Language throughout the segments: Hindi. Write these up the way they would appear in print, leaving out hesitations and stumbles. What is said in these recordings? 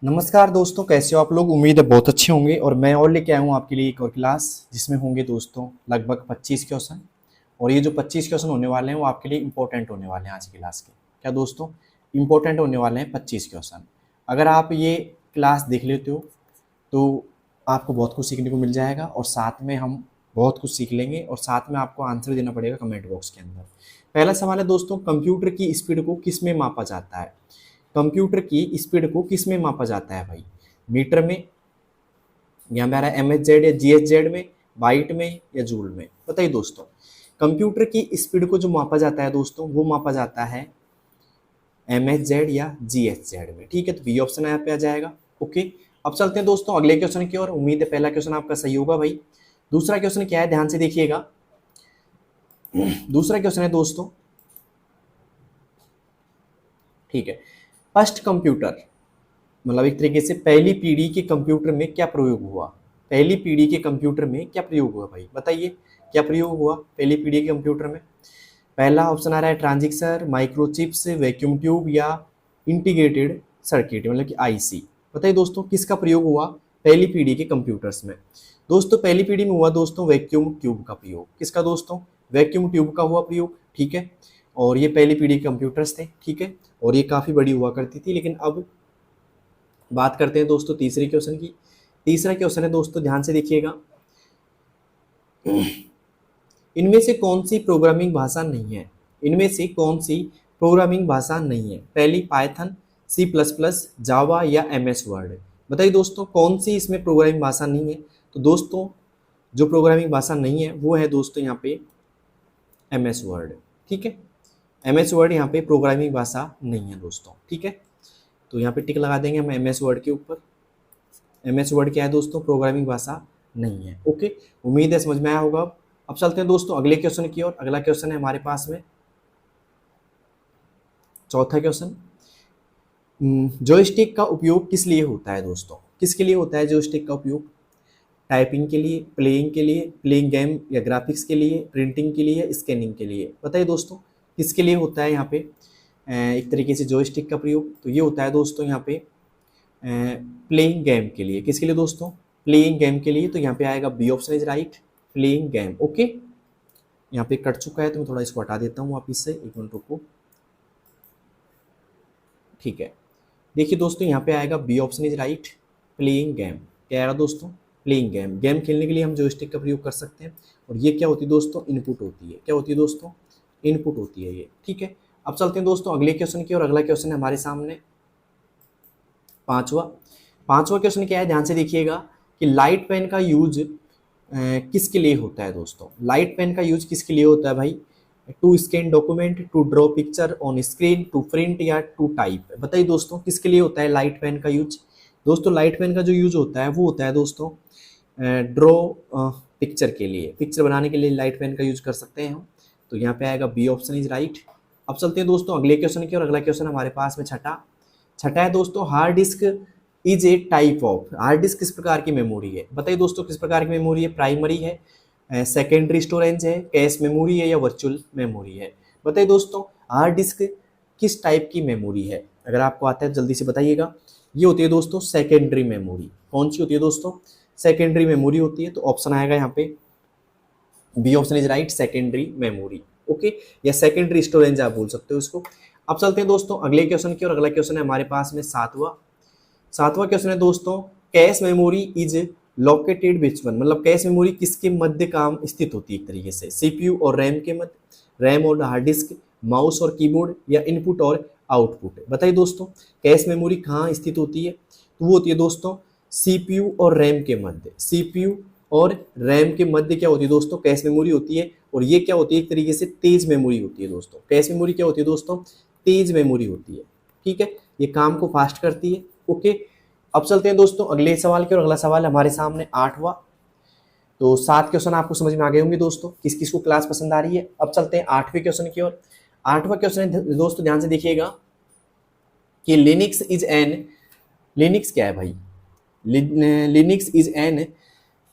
नमस्कार दोस्तों, कैसे हो आप लोग। उम्मीद है बहुत अच्छे होंगे। और मैं और लेके आया हूँ आपके लिए एक और क्लास जिसमें होंगे दोस्तों लगभग 25 क्वेश्चन। और ये जो 25 क्वेश्चन होने वाले हैं वो आपके लिए इंपॉर्टेंट होने वाले हैं आज की क्लास के। क्या दोस्तों, इंपॉर्टेंट होने वाले हैं 25 क्वेश्चन। अगर आप ये क्लास देख लेते हो तो आपको बहुत कुछ सीखने को मिल जाएगा और साथ में हम बहुत कुछ सीख लेंगे और साथ में आपको आंसर देना पड़ेगा कमेंट बॉक्स के अंदर। पहला सवाल है दोस्तों, कंप्यूटर की स्पीड को किस में मापा जाता है। कंप्यूटर की स्पीड को किस में मापा जाता है भाई। मीटर में, या मेरा MHz या GHz में, बाइट में या जूल में। बताइए दोस्तों, कंप्यूटर की स्पीड को जो मापा जाता है दोस्तों वो मापा जाता है MHz या GHz में। ठीक है, तो बी ऑप्शन यहाँ पे आ जाएगा। ओके, अब चलते हैं दोस्तों अगले क्वेश्चन की ओर। उम्मीद है पहला क्वेश्चन आपका सही होगा भाई। दूसरा क्वेश्चन क्या है, ध्यान से देखिएगा। दूसरा क्वेश्चन है दोस्तों, ठीक है, फर्स्ट कंप्यूटर मतलब एक तरीके से पहली पीढ़ी के कंप्यूटर में क्या प्रयोग हुआ। पहली पीढ़ी के कंप्यूटर में क्या प्रयोग हुआ भाई, बताइए क्या प्रयोग हुआ पहली पीढ़ी के कंप्यूटर में। पहला ऑप्शन आ रहा है ट्रांजिस्टर, माइक्रोचिप्स, वैक्यूम ट्यूब या इंटीग्रेटेड सर्किट मतलब कि आईसी। बताइए दोस्तों किसका प्रयोग हुआ पहली पीढ़ी के कंप्यूटर्स में। दोस्तों पहली पीढ़ी में हुआ दोस्तों वैक्यूम ट्यूब का प्रयोग। किसका दोस्तों, वैक्यूम ट्यूब का हुआ प्रयोग। ठीक है, और ये पहली पीढ़ी के कंप्यूटर्स थे। ठीक है, और ये काफ़ी बड़ी हुआ करती थी। लेकिन अब बात करते हैं दोस्तों तीसरे क्वेश्चन की। तीसरा क्वेश्चन है दोस्तों, ध्यान से देखिएगा। इनमें से कौन सी प्रोग्रामिंग भाषा नहीं है। इनमें से कौन सी प्रोग्रामिंग भाषा नहीं है। पहली पाइथन, C++, जावा या MS वर्ड। बताइए दोस्तों कौन सी इसमें प्रोग्रामिंग भाषा नहीं है। तो दोस्तों जो प्रोग्रामिंग भाषा नहीं है वो है दोस्तों यहाँ पे MS वर्ड। ठीक है, MS वर्ड यहाँ पे प्रोग्रामिंग भाषा नहीं है दोस्तों। ठीक है, तो यहाँ पे टिक लगा देंगे हम MS वर्ड के ऊपर। MS वर्ड क्या है दोस्तों, प्रोग्रामिंग भाषा नहीं है। ओके, उम्मीद है समझ में आया होगा। अब चलते हैं दोस्तों अगले क्वेश्चन की ओर। अगला क्वेश्चन है हमारे पास में चौथा क्वेश्चन। जॉयस्टिक का उपयोग किस लिए होता है दोस्तों। किसके लिए होता है जॉयस्टिक का उपयोग। टाइपिंग के लिए, प्लेइंग के लिए, प्लेइंग गेम या ग्राफिक्स के लिए, प्रिंटिंग के लिए, स्कैनिंग के लिए। बताइए दोस्तों किसके लिए होता है यहाँ पे एक तरीके से जॉयस्टिक का प्रयोग। तो ये होता है दोस्तों यहाँ पे प्लेइंग गेम के लिए। किसके लिए दोस्तों, प्लेइंग गेम के लिए। तो यहाँ पे आएगा B option is right, playing game. Okay, यहाँ पे कट चुका है तो मैं थोड़ा इसको हटा देता हूँ वापिस से, एक मिनट रुको। ठीक है, देखिए दोस्तों यहाँ पे आएगा B option is right, playing game. क्या आएगा दोस्तों, प्लेइंग गेम। गेम खेलने के लिए हम जॉयस्टिक का प्रयोग कर सकते हैं। और ये क्या होती है दोस्तों, इनपुट होती है। क्या होती है दोस्तों, इनपुट होती है ये। ठीक है, अब चलते हैं दोस्तों अगले क्वेश्चन की। और अगला क्वेश्चन है हमारे सामने पांचवा। पांचवा क्वेश्चन क्या है, ध्यान से देखिएगा कि लाइट पेन का यूज किसके लिए होता है दोस्तों। लाइट पेन का यूज किसके लिए होता है भाई। To scan document, to draw picture on screen, to print या टू टाइप। बताइए दोस्तों किसके लिए होता है लाइट पेन का यूज। दोस्तों लाइट पेन का जो यूज होता है वो होता है दोस्तों ड्रॉ पिक्चर के लिए। पिक्चर बनाने के लिए लाइट पेन का यूज कर सकते हैं हम। तो यहाँ पे आएगा बी ऑप्शन इज राइट। अब चलते हैं दोस्तों अगले क्वेश्चन की। और अगला क्वेश्चन हमारे पास में छठा है दोस्तों, hard disk is a type of. Hard disk किस प्रकार की मेमोरी है। बताइए दोस्तों किस प्रकार की मेमोरी है। प्राइमरी है, सेकेंडरी स्टोरेज है, कैश मेमोरी है या वर्चुअल मेमोरी है। बताइए दोस्तों हार्ड डिस्क किस टाइप की मेमोरी है। अगर आपको आता है जल्दी से बताइएगा। ये होती है दोस्तों सेकेंडरी मेमोरी। कौन सी होती है दोस्तों, सेकेंडरी मेमोरी होती है। तो ऑप्शन आएगा यहाँ पे B option is right, secondary memory. Okay, या सेकेंडरी स्टोरेज आप बोल सकते हो इसको। अब चलते हैं दोस्तों अगले क्वेश्चन की। और अगला क्वेश्चन है हमारे पास में सातवां क्वेश्चन है दोस्तों, cache memory is located which one. मतलब कैश मेमोरी किसके मध्य काम स्थित होती है एक तरीके से। CPU और रैम के मध्य, रैम और हार्ड डिस्क, माउस और कीबोर्ड या इनपुट और आउटपुट। बताइए दोस्तों कैश मेमोरी कहाँ स्थित होती है। तो वो होती है दोस्तों CPU और रैम के मध्य। CPU और रैम के मध्य क्या होती है दोस्तों, कैश मेमोरी होती है। और ये क्या होती है एक तरीके से तेज मेमोरी होती है दोस्तों। कैश मेमोरी क्या होती है दोस्तों, तेज मेमोरी होती है। ठीक है, ये काम को फास्ट करती है। ओके, अब चलते हैं दोस्तों अगले सवाल की। और अगला सवाल हमारे सामने आठवां। तो 7 क्वेश्चन आपको समझ में आ गए होंगे दोस्तों, किस किस को क्लास पसंद आ रही है। अब चलते हैं 8वें क्वेश्चन की ओर। 8वां क्वेश्चन है दोस्तों, ध्यान से देखिएगा कि लिनिक्स क्या है भाई। लिनिक्स इज एन,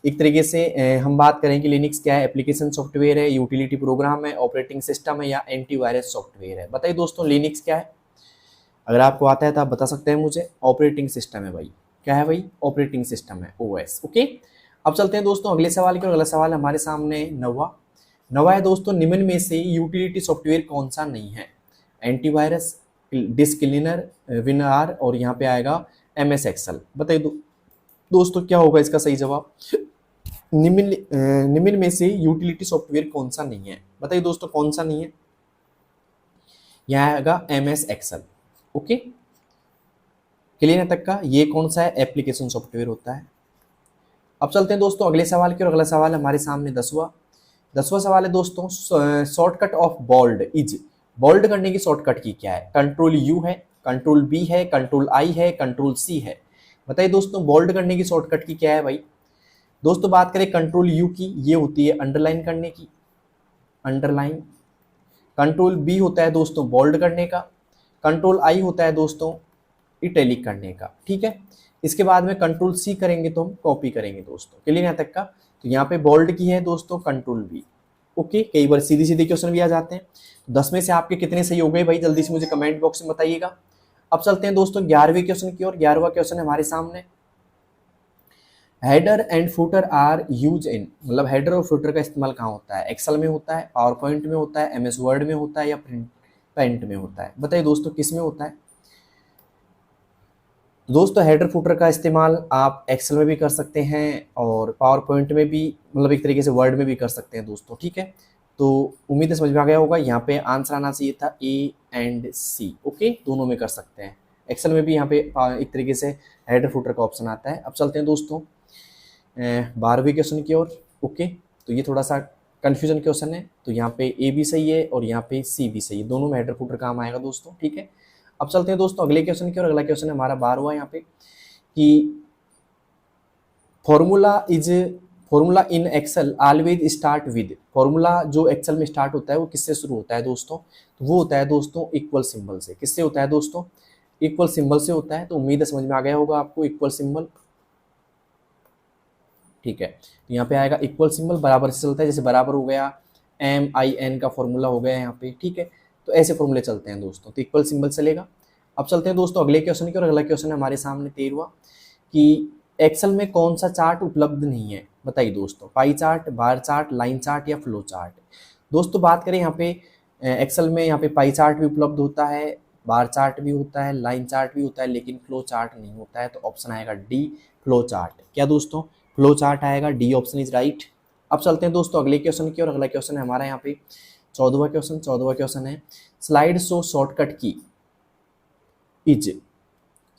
एक तरीके से हम बात करें कि लिनिक्स क्या है। एप्लीकेशन सॉफ्टवेयर है, यूटिलिटी प्रोग्राम है, ऑपरेटिंग सिस्टम है या एंटीवायरस सॉफ्टवेयर है। बताइए दोस्तों लिनिक्स क्या है। अगर आपको आता है तो आप बता सकते हैं मुझे। ऑपरेटिंग सिस्टम है भाई, क्या है भाई? ऑपरेटिंग सिस्टम है, ओएस। ओके, अब चलते हैं दोस्तों अगले सवाल की ओर। अगला सवाल हमारे सामने नवा नवा है दोस्तों, निम्न में से यूटिलिटी सॉफ्टवेयर कौन सा नहीं है? एंटीवायरस, डिस्क क्लीनर, विनआर और यहाँ पे आएगा एमएस एक्सेल। बताइए दोस्तों क्या होगा इसका सही जवाब? निम्न में से यूटिलिटी सॉफ्टवेयर कौन सा नहीं है? बताइए दोस्तों कौन सा नहीं है? यहाँ आएगा एमएस एक्सेल। ओके, क्लियर है तक का? ये कौन सा है? एप्लीकेशन सॉफ्टवेयर होता है। अब चलते हैं दोस्तों अगले सवाल की ओर। अगला सवाल हमारे सामने दसवां सवाल है दोस्तों, shortcut of bold is. Bold करने की शॉर्टकट की क्या है? कंट्रोल यू है, कंट्रोल बी है, कंट्रोल आई है, कंट्रोल सी है। बताइए दोस्तों बोल्ड करने की शॉर्टकट की क्या है भाई? दोस्तों बात करें कंट्रोल यू की, ये होती है अंडरलाइन करने की, अंडरलाइन। कंट्रोल बी होता है दोस्तों बोल्ड करने का, कंट्रोल आई होता है दोस्तों इटैलिक करने का। ठीक है, इसके बाद में कंट्रोल सी करेंगे तो हम कॉपी करेंगे दोस्तों। क्लियर यहाँ तक का? तो यहाँ पे बोल्ड की है दोस्तों कंट्रोल बी। ओके, कई बार सीधी सीधी क्वेश्चन भी आ जाते हैं। 10 में से आपके कितने सही हो गए भाई? जल्दी से मुझे कमेंट बॉक्स में बताइएगा। अब चलते हैं दोस्तों 11वें क्वेश्चन की ओर। 11वां क्वेश्चन है हमारे सामने, header and footer are use in. मतलब हेडर और फुटर का इस्तेमाल कहाँ होता है? एक्सेल में होता है, पावर पॉइंट में होता है, एमएस वर्ड में होता है या प्रिंट पेंट में होता है? बताइए दोस्तों किस में होता है? दोस्तों हेडर फुटर का इस्तेमाल आप एक्सेल में भी कर सकते हैं और पावर पॉइंट में भी, मतलब एक तरीके से वर्ड में भी कर सकते हैं दोस्तों। ठीक है, तो उम्मीद है समझ में आ गया होगा। यहाँ पे आंसर आना चाहिए था ए एंड सी। ओके, दोनों में कर सकते हैं, एक्सेल में भी यहाँ पे एक तरीके से हेडर फुटर का ऑप्शन आता है। अब चलते हैं दोस्तों 12वें क्वेश्चन की ओर। ओके, तो ये थोड़ा सा कन्फ्यूजन क्वेश्चन है, तो यहाँ पे ए भी सही है और यहाँ पे सी भी सही है, दोनों में हेडर फुटर काम आएगा दोस्तों। ठीक है, अब चलते हैं दोस्तों अगले क्वेश्चन की ओर। अगला क्वेश्चन है हमारा 12वां यहाँ पे कि formula in Excel always start with. Formula जो एक्सेल में स्टार्ट होता है वो किससे शुरू होता है दोस्तों? तो वो होता है दोस्तों इक्वल सिंबल से। किससे होता है दोस्तों? इक्वल सिंबल से होता है। तो उम्मीद है समझ में आ गया होगा आपको इक्वल सिंबल। ठीक है, तो यहाँ पे आएगा इक्वल सिंबल, बराबर से चलता है। जैसे बराबर हो गया, MIN का फॉर्मूला हो गया यहाँ पे। ठीक है, तो ऐसे फॉर्मूले चलते हैं दोस्तों, तो इक्वल सिंबल चलेगा। अब चलते हैं दोस्तों अगले क्वेश्चन की ओर। अगला क्वेश्चन है हमारे सामने 13वां कि एक्सेल में कौन सा चार्ट उपलब्ध नहीं है? बताइए दोस्तों, pie chart, bar chart, line chart या फ्लो चार्ट? दोस्तों बात करें यहाँ पे एक्सेल में, यहाँ पे पाई चार्ट भी उपलब्ध होता है, बार चार्ट भी होता है, लाइन चार्ट भी होता है, लेकिन फ्लो चार्ट नहीं होता है। तो ऑप्शन आएगा डी, फ्लो चार्ट। क्या दोस्तों? फ्लो चार्ट आएगा, डी ऑप्शन इज राइट। अब चलते हैं दोस्तों अगले क्वेश्चन की ओर। अगला क्वेश्चन है हमारा यहाँ पे 14वां क्वेश्चन है, स्लाइड शो शॉर्टकट की इज।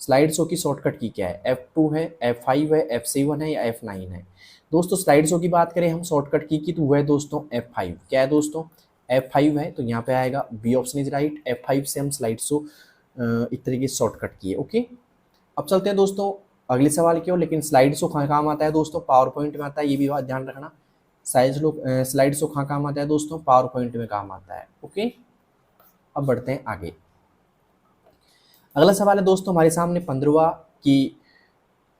स्लाइड शो की शॉर्टकट की क्या है? F2 है, F5 है, F7 है या F9 है? दोस्तों स्लाइड शो की बात करें हम शॉर्टकट की तो वो है दोस्तों F5। क्या है दोस्तों? F5 है, तो यहाँ पे आएगा B option is right. F5 से हम स्लाइड शो एक तरीके से शॉर्टकट किए। ओके, अब चलते हैं दोस्तों अगले सवाल की ओर। लेकिन स्लाइड शो कहाँ काम आता है दोस्तों? पावर पॉइंट में आता है, ये भी बात ध्यान रखना। स्लाइड शो कहाँ काम आता है दोस्तों? पावर पॉइंट में काम आता है। ओके, अब बढ़ते हैं आगे। अगला सवाल है दोस्तों हमारे सामने 15वां कि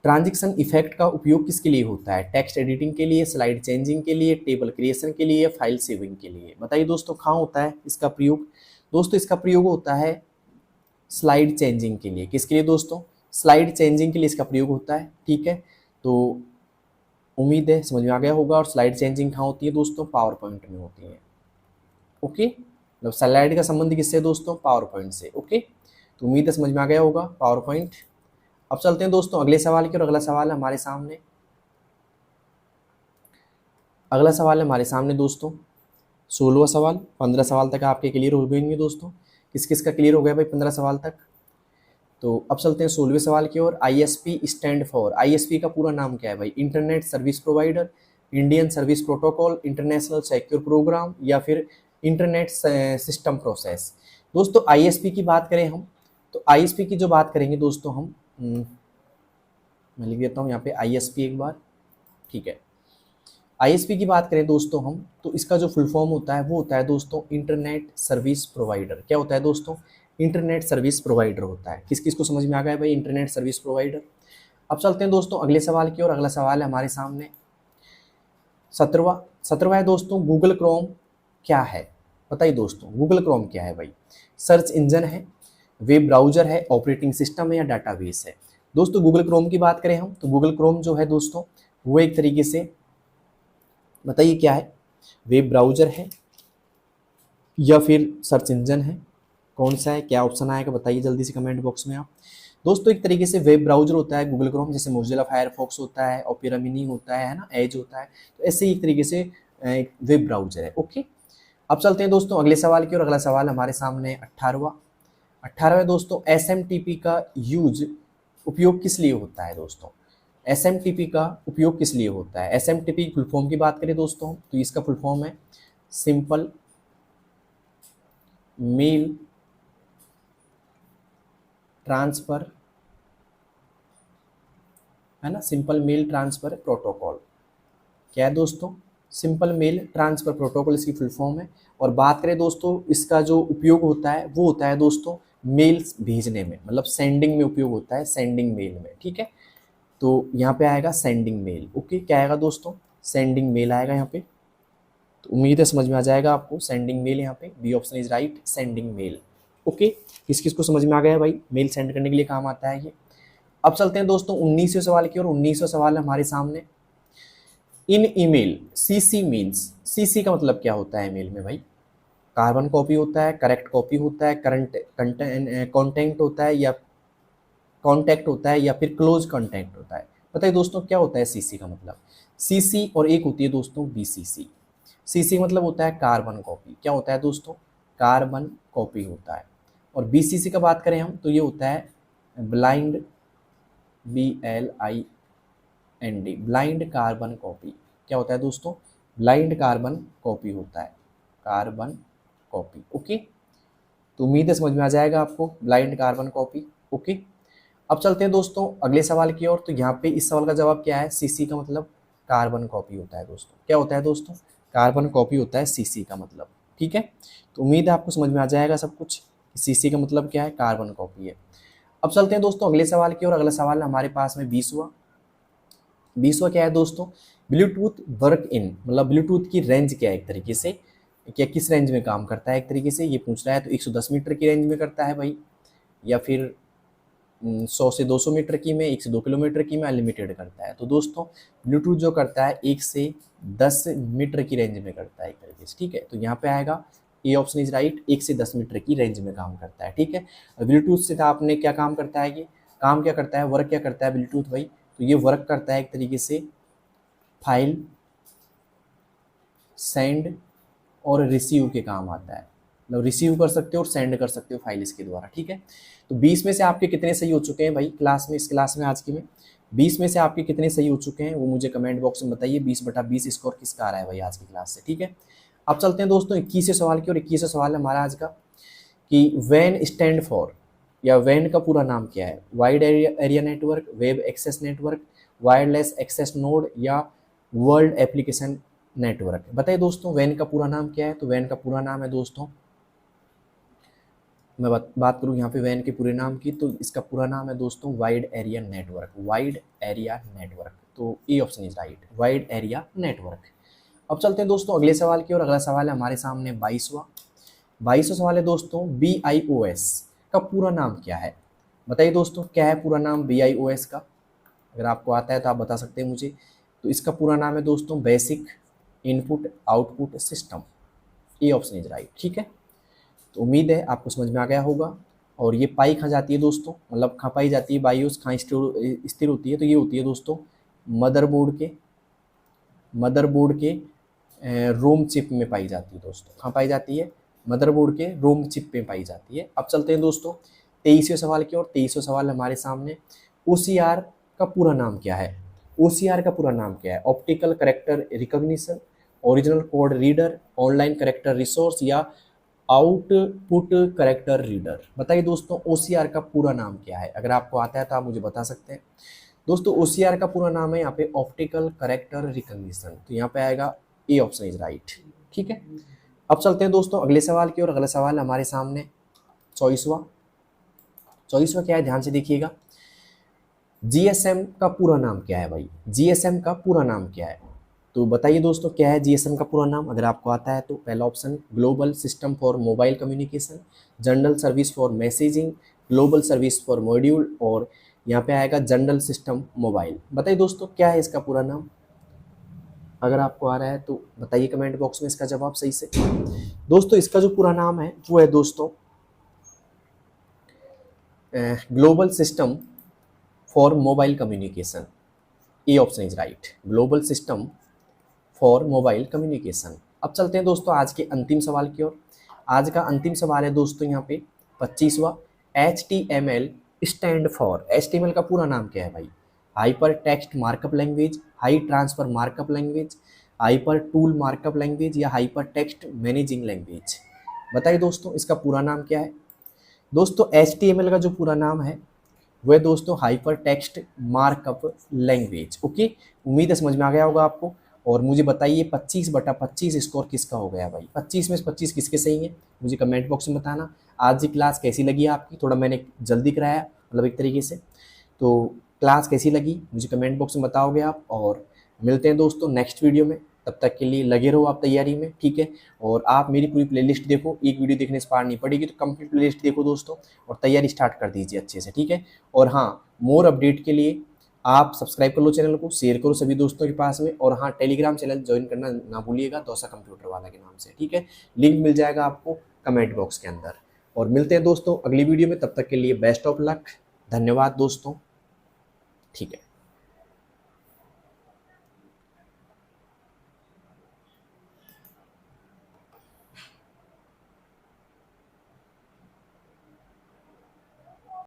ट्रांजिशन इफेक्ट का उपयोग किसके लिए होता है? टेक्स्ट एडिटिंग के लिए, स्लाइड चेंजिंग के लिए, टेबल क्रिएशन के लिए, फाइल सेविंग के लिए? बताइए दोस्तों कहाँ होता है इसका प्रयोग? दोस्तों इसका प्रयोग होता है स्लाइड चेंजिंग के लिए। किसके लिए दोस्तों? स्लाइड चेंजिंग के लिए इसका प्रयोग होता है। ठीक है, तो उम्मीद है समझ में आ गया होगा। और स्लाइड चेंजिंग कहाँ होती है दोस्तों? पावर पॉइंट में होती है। ओके, मतलब स्लाइड का संबंध किससे है दोस्तों? पावर पॉइंट से। ओके, तो उम्मीद है समझ में आ गया होगा पावर पॉइंट। अब चलते हैं दोस्तों अगले सवाल की और। अगला सवाल है हमारे सामने दोस्तों 16वां सवाल। 15 सवाल तक आपके क्लियर हो गएंगे दोस्तों। किस किस का क्लियर हो गया भाई 15 सवाल तक? तो अब चलते हैं 16वें सवाल की ओर। ISP stand for. ISP का पूरा नाम क्या है भाई? Internet service provider, Indian service protocol, international secure program या फिर इंटरनेट सिस्टम प्रोसेस? दोस्तों ISP की बात करें हम, तो ISP की जो बात करेंगे दोस्तों हम, मैं लिख देता हूँ यहाँ पे ISP एक बार। ठीक है, ISP की बात करें दोस्तों हम, तो इसका जो फुल फॉर्म होता है वो होता है दोस्तों इंटरनेट सर्विस प्रोवाइडर। क्या होता है दोस्तों? इंटरनेट सर्विस प्रोवाइडर होता है। किस किस को समझ में आ गया है भाई इंटरनेट सर्विस प्रोवाइडर? अब चलते हैं दोस्तों अगले सवाल की ओर। अगला सवाल है हमारे सामने 17वां है दोस्तों, गूगल क्रोम क्या है? बताइए दोस्तों गूगल क्रोम क्या है भाई? सर्च इंजन है, वेब ब्राउजर है, ऑपरेटिंग सिस्टम है या डाटाबेस है। दोस्तों गूगल क्रोम की बात करें हम तो गूगल क्रोम जो है दोस्तों वो एक तरीके से बताइए क्या है, वेब ब्राउजर है या फिर सर्च इंजन है, कौन सा है, क्या ऑप्शन आएगा बताइए जल्दी से कमेंट बॉक्स में आप। दोस्तों एक तरीके से वेब ब्राउजर होता है गूगल क्रोम, जैसे मोजिला फायरफॉक्स होता है, ओपेरा मिनी होता है ना, एज होता है, तो ऐसे ही एक तरीके से एक वेब ब्राउजर है। ओके, अब चलते हैं दोस्तों अगले सवाल की और अगला सवाल हमारे सामने 18वां दोस्तों, एसएमटीपी का यूज उपयोग किस लिए होता है दोस्तों। एसएमटीपी का उपयोग किस लिए होता है। एसएमटीपी की फुल फॉर्म की बात करें दोस्तों तो इसका फुल फॉर्म है सिंपल मेल ट्रांसफर, है ना, सिंपल मेल ट्रांसफर प्रोटोकॉल। क्या है दोस्तों, सिंपल मेल ट्रांसफर प्रोटोकॉल इसकी फुल फॉर्म है। और बात करें दोस्तों इसका जो उपयोग होता है वो होता है दोस्तों मेल्स भेजने में, मतलब सेंडिंग में उपयोग होता है, सेंडिंग मेल में। ठीक है, तो यहाँ पे आएगा सेंडिंग मेल। ओके, क्या आएगा दोस्तों, सेंडिंग मेल आएगा यहाँ पे। तो उम्मीद है समझ में आ जाएगा आपको, सेंडिंग मेल यहाँ पे, B option is right, sending mail. Okay, किस किस को समझ में आ गया है भाई, मेल सेंड करने के लिए काम आता है ये। अब चलते हैं दोस्तों 19वें सवाल की और 19वां सवाल है हमारे सामने। In email CC means, CC का मतलब क्या होता है ईमेल में भाई, कार्बन कॉपी होता है, करेक्ट कॉपी होता है, करंट कॉन्टेंट होता है या कॉन्टैक्ट होता है या फिर क्लोज कॉन्टैक्ट होता है। बताइए दोस्तों क्या होता है सीसी का मतलब। सीसी और एक होती है दोस्तों बीसीसी। सीसी का मतलब होता है कार्बन कॉपी, क्या होता है दोस्तों, कार्बन कॉपी होता है। और बीसीसी का बात करें हम तो ये होता है blind, BLIND, blind carbon copy. क्या होता है दोस्तों, ब्लाइंड कार्बन कॉपी होता है, कार्बन कॉपी। ओके, तो उम्मीद है समझ में आ जाएगा आपको, ब्लाइंड कार्बन कॉपी। ओके, अब चलते हैं दोस्तों अगले सवाल की ओर। तो यहाँ पे इस सवाल का जवाब क्या है, सीसी का मतलब कार्बन कॉपी होता है दोस्तों। क्या होता है दोस्तों, कार्बन कॉपी होता है सीसी का मतलब। ठीक है, तो उम्मीद है आपको समझ में आ जाएगा सब कुछ, सीसी का मतलब क्या है, कार्बन कॉपी है। अब चलते हैं दोस्तों अगले सवाल की ओर। अगला सवाल हमारे पास में 20वां क्या है दोस्तों, ब्लूटूथ वर्क इन, मतलब ब्लूटूथ की रेंज क्या है एक तरीके से, क्या किस रेंज में काम करता है एक तरीके से ये पूछ रहा है। तो 110 मीटर की रेंज में करता है भाई, या फिर 100 से 200 मीटर की में, 1 से 2 किलोमीटर की में, अनलिमिटेड करता है। तो दोस्तों ब्लूटूथ जो करता है 1 से 10 मीटर की रेंज में करता है एक तरीके से। ठीक है, तो यहाँ पे आएगा ए ऑप्शन इज राइट, 1 से 10 मीटर की रेंज में काम करता है। ठीक है, ब्लूटूथ से आपने क्या काम करता है, ये काम क्या करता है, वर्क क्या करता है ब्लूटूथ भाई, तो ये वर्क करता है एक तरीके से फाइल सेंड और रिसीव के काम आता है, मतलब रिसीव कर सकते हो और सेंड कर सकते हो फाइल इसके द्वारा। ठीक है, तो 20 में से आपके कितने सही हो चुके हैं भाई क्लास में, इस क्लास में आज की में 20 में से आपके कितने सही हो चुके हैं वो मुझे कमेंट बॉक्स में बताइए। 20/20 स्कोर किसका आ रहा है भाई आज की क्लास से। ठीक है, अब चलते हैं दोस्तों 21वें सवाल की और 21वां सवाल है हमारा आज का कि वैन स्टैंड फॉर, या वैन का पूरा नाम क्या है, wide area network, web access network, wireless access node या वर्ल्ड एप्लीकेशन नेटवर्क। बताइए दोस्तों वैन का पूरा नाम क्या है। तो वैन का पूरा नाम है दोस्तों, मैं बात करूँ यहाँ पे वैन के पूरे नाम की, तो इसका पूरा नाम है दोस्तों wide area network, wide area network. तो A option is right, wide area network. अब चलते हैं दोस्तों अगले सवाल की और अगला सवाल है हमारे सामने 22वां सवाल है दोस्तों, BIOS का पूरा नाम क्या है। बताइए दोस्तों क्या है पूरा नाम BIOS का, अगर आपको आता है तो आप बता सकते हैं मुझे। तो इसका पूरा नाम है दोस्तों basic input output system, A option is right. ठीक है, तो उम्मीद है आपको समझ में आ गया होगा। और ये पाई खा जाती है दोस्तों, मतलब खा पाई जाती है, बायोस खा स्थिर होती है, तो ये होती है दोस्तों मदरबोर्ड के रोम चिप में पाई जाती है दोस्तों, कहाँ पाई जाती है, मदरबोर्ड के रोम चिप में पाई जाती है। अब चलते हैं दोस्तों 23वें सवाल की और 23वां सवाल हमारे सामने, OCR का पूरा नाम क्या है। OCR का पूरा नाम क्या है, optical character recognition, original code reader, online character resource या आउटपुट करेक्टर रीडर। बताइए दोस्तों OCR का पूरा नाम क्या है, अगर आपको आता है तो आप मुझे बता सकते हैं। दोस्तों OCR का पूरा नाम है यहाँ पे ऑप्टिकल करेक्टर रिकॉग्निशन, तो यहाँ पे आएगा ए ऑप्शन इज राइट। ठीक है, अब चलते हैं दोस्तों अगले सवाल की और अगला सवाल हमारे सामने 24वां क्या है, ध्यान से देखिएगा। GSM का पूरा नाम क्या है भाई, GSM का पूरा नाम क्या है। तो बताइए दोस्तों क्या है जीएसएम का पूरा नाम, अगर आपको आता है तो। पहला option global system for mobile communication, general service for messaging, global service for module, और यहाँ पे आएगा जनरल सिस्टम मोबाइल। बताइए दोस्तों क्या है इसका पूरा नाम, अगर आपको आ रहा है तो बताइए कमेंट बॉक्स में इसका जवाब सही से। दोस्तों इसका जो पूरा नाम है वो है दोस्तों global system for mobile communication. A option is right, global system for mobile communication. अब चलते हैं दोस्तों आज के अंतिम सवाल की ओर। आज का अंतिम सवाल है दोस्तों यहाँ पे 25वां, HTML स्टैंड फॉर। HTML का पूरा नाम क्या है भाई? Hyper text markup language, high transfer markup language, hyper tool markup language, या हाइपर टेक्स्ट मैनेजिंग लैंग्वेज। बताइए दोस्तों इसका पूरा नाम क्या है। दोस्तों HTML का जो पूरा नाम है वह दोस्तों hyper text markup language. Okay, उम्मीद है समझ में आ गया होगा आपको। और मुझे बताइए 25/25 स्कोर किसका हो गया भाई? 25 में से 25 किसके सही है, मुझे कमेंट बॉक्स में बताना। आज की क्लास कैसी लगी आपकी? थोड़ा मैंने जल्दी कराया, मतलब एक तरीके से। तो क्लास कैसी लगी मुझे कमेंट बॉक्स में बताओगे आप। और मिलते हैं दोस्तों नेक्स्ट वीडियो में, तब तक के लिए लगे रहो आप तैयारी में, ठीक है। और आप मेरी पूरी प्लेलिस्ट देखो, एक वीडियो देखने से पार नहीं पड़ेगी, तो कंप्लीट प्लेलिस्ट देखो दोस्तों और तैयारी स्टार्ट कर दीजिए अच्छे से, ठीक है। और हाँ, मोर अपडेट के लिए आप सब्सक्राइब कर लो चैनल को, शेयर करो सभी दोस्तों के पास में। और हाँ, टेलीग्राम चैनल ज्वाइन करना ना भूलिएगा, दौसा कंप्यूटर वाला के नाम से, ठीक है। लिंक मिल जाएगा आपको कमेंट बॉक्स के अंदर। और मिलते हैं दोस्तों अगली वीडियो में, तब तक के लिए बेस्ट ऑफ लक। धन्यवाद दोस्तों, ठीक है।